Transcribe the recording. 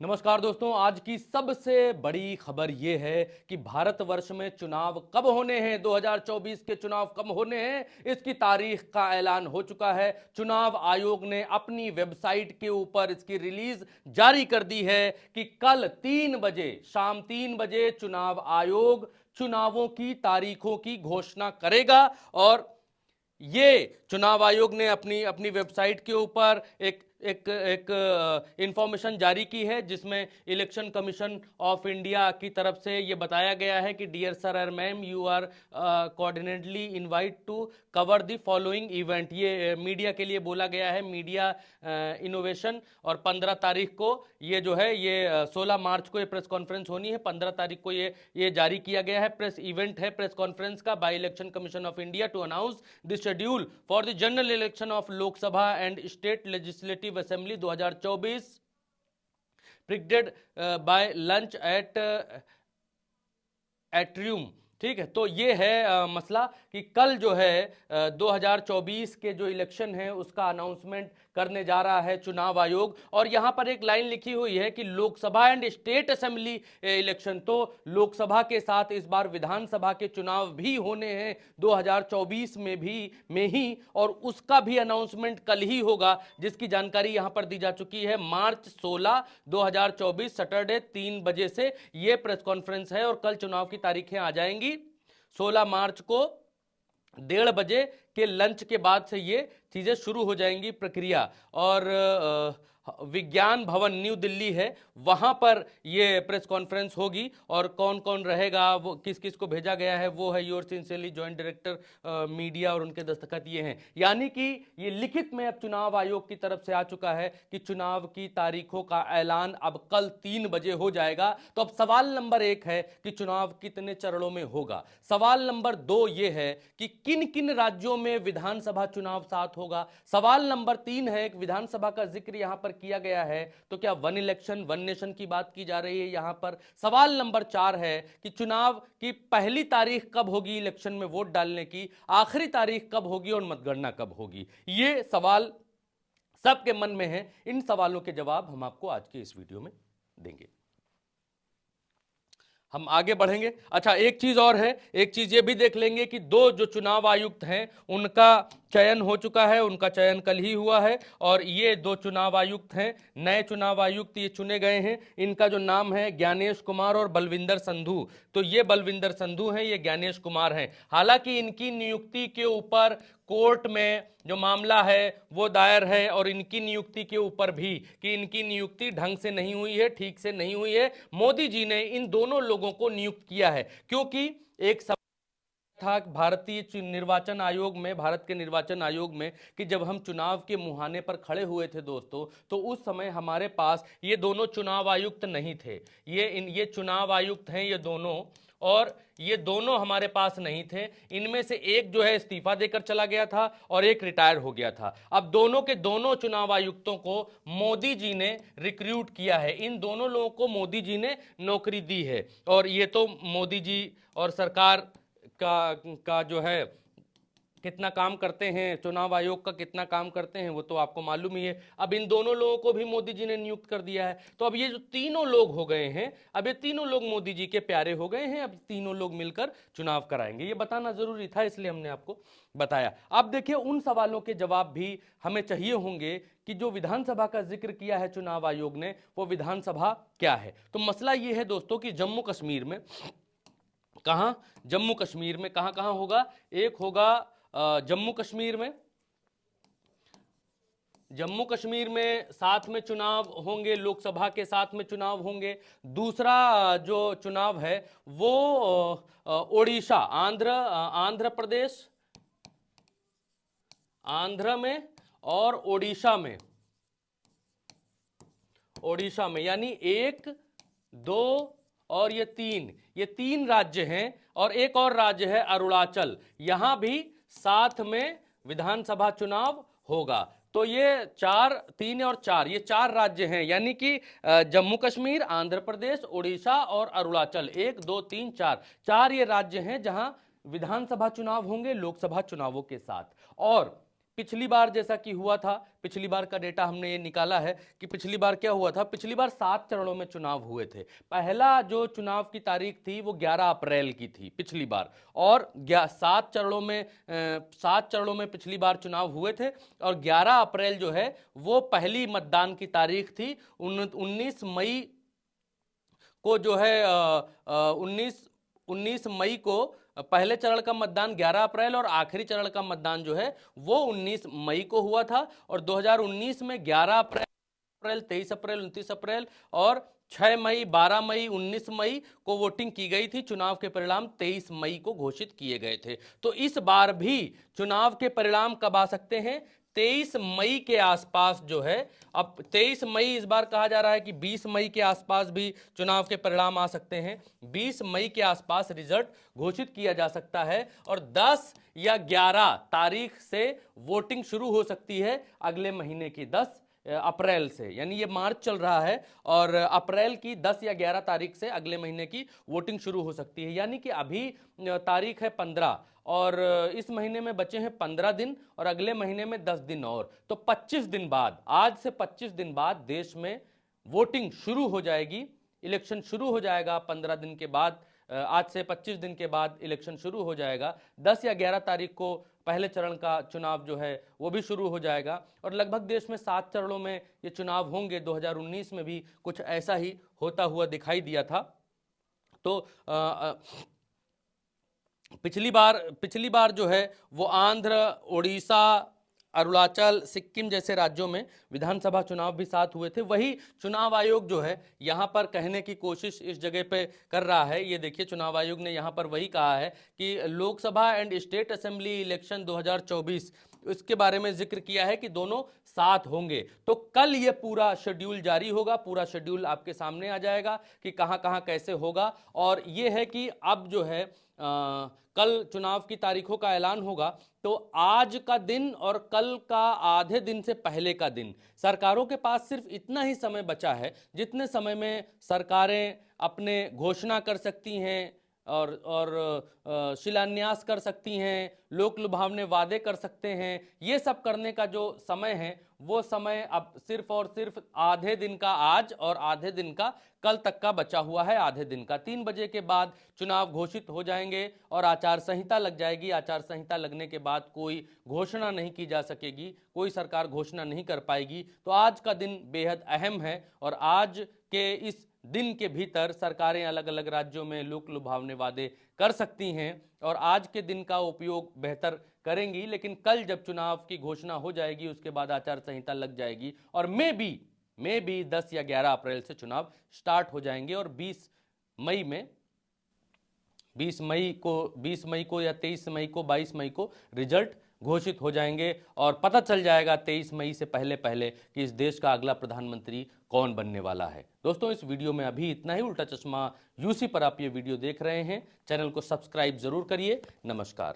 नमस्कार दोस्तों, आज की सबसे बड़ी खबर यह है कि भारतवर्ष में चुनाव कब होने हैं। 2024 के चुनाव कब होने हैं, इसकी तारीख का ऐलान हो चुका है। चुनाव आयोग ने अपनी वेबसाइट के ऊपर इसकी रिलीज जारी कर दी है कि कल 3 बजे, शाम 3 बजे चुनाव आयोग चुनावों की तारीखों की घोषणा करेगा। और ये चुनाव आयोग ने अपनी अपनी वेबसाइट के ऊपर एक एक एक इंफॉर्मेशन जारी की है, जिसमें इलेक्शन कमीशन ऑफ इंडिया की तरफ से ये बताया गया है कि डियर सर और ma'am, you are cordially invite to cover the following event. ये मीडिया के लिए बोला गया है, मीडिया इनोवेशन। और 15 तारीख को ये जो है, ये 16 मार्च को ये प्रेस कॉन्फ्रेंस होनी है। 15 तारीख को ये जारी किया गया है, प्रेस इवेंट है प्रेस कॉन्फ्रेंस का by election commission of India to announce the schedule for the general election of Lok Sabha and state legislative assembly 2024 predicted by lunch at atrium. ठीक है, तो ये है मसला कि कल जो है 2024 के जो इलेक्शन है उसका अनाउंसमेंट करने जा रहा है चुनाव आयोग। और यहां पर एक लाइन लिखी हुई है कि Lok Sabha and state assembly election, तो लोकसभा के साथ इस बार विधानसभा के चुनाव भी होने हैं 2024 में ही, और उसका भी अनाउंसमेंट कल ही होगा, जिसकी जानकारी यहां पर दी जा चुकी है। मार्च 16 2024 सैटरडे 3 बजे से यह प्रेस कॉन्फ्रेंस है और कल चुनाव की तारीखें आ जाएंगी। 16 मार्च को 1:30 बजे के लंच के बाद से ये चीजें शुरू हो जाएंगी प्रक्रिया। और विज्ञान भवन न्यू दिल्ली है, वहां पर ये प्रेस कॉन्फ्रेंस होगी। और कौन कौन रहेगा, वो किस किस को भेजा गया है, वो है your sincerely joint director media, और उनके दस्तखत ये हैं। यानी कि ये लिखित में अब चुनाव आयोग की तरफ से आ चुका है कि चुनाव की तारीखों का ऐलान अब कल 3 बजे हो जाएगा। तो अब सवाल नंबर 1 है कि चुनाव कितने चरणों में होगा। सवाल नंबर 2 ये है कि किन किन राज्यों में विधानसभा चुनाव साथ होगा। सवाल नंबर 3 है कि विधानसभा का जिक्र यहां पर किया गया है, तो क्या वन इलेक्शन वन नेशन की बात की जा रही है यहां पर। सवाल नंबर 4 है कि चुनाव की पहली तारीख कब होगी इलेक्शन में वोट डालने की, आखिरी तारीख कब होगी और मतगणना कब होगी। ये सवाल सबके मन में है। इन सवालों के जवाब हम आपको आज के इस वीडियो में देंगे। हम आगे बढ़ेंगे। अच्छा, एक चीज और है, एक चीज ये भी देख लेंगे कि 2 जो चुनाव आयुक्त हैं उनका चयन हो चुका है, उनका चयन कल ही हुआ है। और ये 2 चुनाव आयुक्त हैं, नए चुनाव आयुक्त ये चुने गए हैं। इनका जो नाम है ज्ञानेश कुमार और बलविंदर संधू। तो ये बलविंदर संधू हैं, ये ज्ञानेश कुमार हैं। हालांकि इनकी नियुक्ति के ऊपर कोर्ट में जो मामला है वो दायर है, और इनकी नियुक्ति के ऊपर भी कि इनकी नियुक्ति ढंग से नहीं हुई है, ठीक से नहीं हुई है। मोदी जी ने इन दोनों लोगों को नियुक्त किया है, क्योंकि एक था भारतीय निर्वाचन आयोग में, भारत के निर्वाचन आयोग में, कि जब हम चुनाव के मुहाने पर खड़े हुए थे दोस्तों, तो उस समय हमारे पास ये दोनों चुनाव आयुक्त नहीं थे। ये चुनाव आयुक्त हैं ये दोनों, और ये दोनों हमारे पास नहीं थे। इनमें से एक जो है इस्तीफा देकर चला गया था और एक रिटायर हो गया था। अब दोनों के दोनों चुनाव आयुक्तों को मोदी जी ने रिक्रूट किया है, इन दोनों लोगों को मोदी जी ने नौकरी दी है। और ये तो मोदी जी और सरकार का जो है कितना काम करते हैं, चुनाव आयोग का कितना काम करते हैं, वो तो आपको मालूम ही है। अब इन दोनों लोगों को भी मोदी जी ने नियुक्त कर दिया है। तो अब ये जो तीनों लोग हो गए हैं, अब ये तीनों लोग मोदी जी के प्यारे हो गए हैं। अब तीनों लोग मिलकर चुनाव कराएंगे, ये बताना जरूरी था, इसलिए हमने आपको बताया। अब देखिए, उन सवालों के जवाब भी हमें चाहिए होंगे कि जो विधानसभा का जिक्र किया है चुनाव आयोग ने, वो विधानसभा क्या है। तो मसला ये है दोस्तों कि जम्मू कश्मीर में कहां, जम्मू कश्मीर में कहां कहां होगा। एक होगा जम्मू कश्मीर में, जम्मू कश्मीर में साथ में चुनाव होंगे, लोकसभा के साथ में चुनाव होंगे। दूसरा जो चुनाव है वो ओडिशा, आंध्र प्रदेश, आंध्र में और ओडिशा में, यानी 1 2 और ये तीन राज्य हैं। और एक और राज्य है अरुणाचल, यहां भी साथ में विधानसभा चुनाव होगा। तो ये 3 और 4, ये 4 राज्य हैं, यानी कि जम्मू कश्मीर, आंध्र प्रदेश, उड़ीसा और अरुणाचल, 1 2 3 4 ये राज्य हैं जहां विधानसभा चुनाव होंगे लोकसभा चुनावों के साथ। और पिछली बार जैसा कि हुआ था, पिछली बार का डेटा हमने ये निकाला है कि पिछली बार क्या हुआ था। पिछली बार 7 चरणों में चुनाव हुए थे। पहला जो चुनाव की तारीख थी वो 11 अप्रैल की थी पिछली बार, और 7 चरणों में पिछली बार चुनाव हुए थे, और 11 अप्रैल जो है वो पहली मतदान की तारीख थी। 19 मई को जो है 19 मई को पहले चरण का मतदान 11 अप्रैल और आखिरी चरण का मतदान जो है वो 19 मई को हुआ था। और 2019 में 11 अप्रैल, 23 अप्रैल, 29 अप्रैल और 6 मई, 12 मई, 19 मई को वोटिंग की गई थी। चुनाव के परिणाम 23 मई को घोषित किए गए थे। तो इस बार भी चुनाव के परिणाम कब आ सकते हैं? 23 मई के आसपास जो है। अब 23 मई, इस बार कहा जा रहा है कि 20 मई के आसपास भी चुनाव के परिणाम आ सकते हैं। 20 मई के आसपास रिजल्ट घोषित किया जा सकता है, और 10 या 11 तारीख से वोटिंग शुरू हो सकती है अगले महीने की 10 अप्रैल से। यानी ये मार्च चल रहा है और अप्रैल की 10 या 11 तारीख से अगले महीने की वोटिंग शुरू हो सकती है। यानी कि अभी तारीख है 15, और इस महीने में बचे हैं 15 दिन, और अगले महीने में 10 दिन और, तो 25 दिन बाद, आज से 25 दिन बाद देश में वोटिंग शुरू हो जाएगी। इलेक्शन शुरू हो जाएगा 15 दिन के बाद। आज से 25 दिन के बाद इलेक्शन शुरू हो जाएगा। 10 या 11 तारीख को पहले चरण का चुनाव जो है वो भी शुरू हो जाएगा, और लगभग देश में 7 चरणों में ये चुनाव होंगे। 2019 में भी कुछ ऐसा ही होता हुआ दिखाई दिया था। तो पिछली बार जो है वो आंध्र, उड़ीसा, अरुणाचल, सिक्किम जैसे राज्यों में विधानसभा चुनाव भी साथ हुए थे। वही चुनाव आयोग जो है यहाँ पर कहने की कोशिश इस जगह पे कर रहा है। ये देखिए, चुनाव आयोग ने यहाँ पर वही कहा है कि Lok Sabha and state assembly election 2024, इसके बारे में जिक्र किया है कि दोनों साथ होंगे। तो कल ये पूरा शेड्यूल जारी होगा, पूरा शेड्यूल आपके सामने आ जाएगा कि कहाँ कहाँ कैसे होगा। और ये है कि अब जो है कल चुनाव की तारीखों का ऐलान होगा, तो आज का दिन और कल का आधे दिन से पहले का दिन सरकारों के पास सिर्फ इतना ही समय बचा है जितने समय में सरकारें अपने घोषणा कर सकती हैं और शिलान्यास कर सकती हैं, लोक लुभावने वादे कर सकते हैं। ये सब करने का जो समय है वो समय अब सिर्फ और सिर्फ आधे दिन का आज और आधे दिन का कल तक का बचा हुआ है। आधे दिन का 3 बजे के बाद चुनाव घोषित हो जाएंगे और आचार संहिता लग जाएगी। आचार संहिता लगने के बाद कोई घोषणा नहीं की जा सकेगी, कोई सरकार घोषणा नहीं कर पाएगी। तो आज का दिन बेहद अहम है, और आज के इस दिन के भीतर सरकारें अलग अलग राज्यों में लोक लुभावने वादे कर सकती हैं और आज के दिन का उपयोग बेहतर करेंगी। लेकिन कल जब चुनाव की घोषणा हो जाएगी उसके बाद आचार संहिता लग जाएगी, और मे बी 10 या 11 अप्रैल से चुनाव स्टार्ट हो जाएंगे, और 20 मई को या 23 मई को, 22 मई को रिजल्ट घोषित हो जाएंगे, और पता चल जाएगा 23 मई से पहले कि इस देश का अगला प्रधानमंत्री कौन बनने वाला है। दोस्तों, इस वीडियो में अभी इतना ही। उल्टा चश्मा यूसी पर आप ये वीडियो देख रहे हैं। चैनल को सब्सक्राइब जरूर करिए। नमस्कार।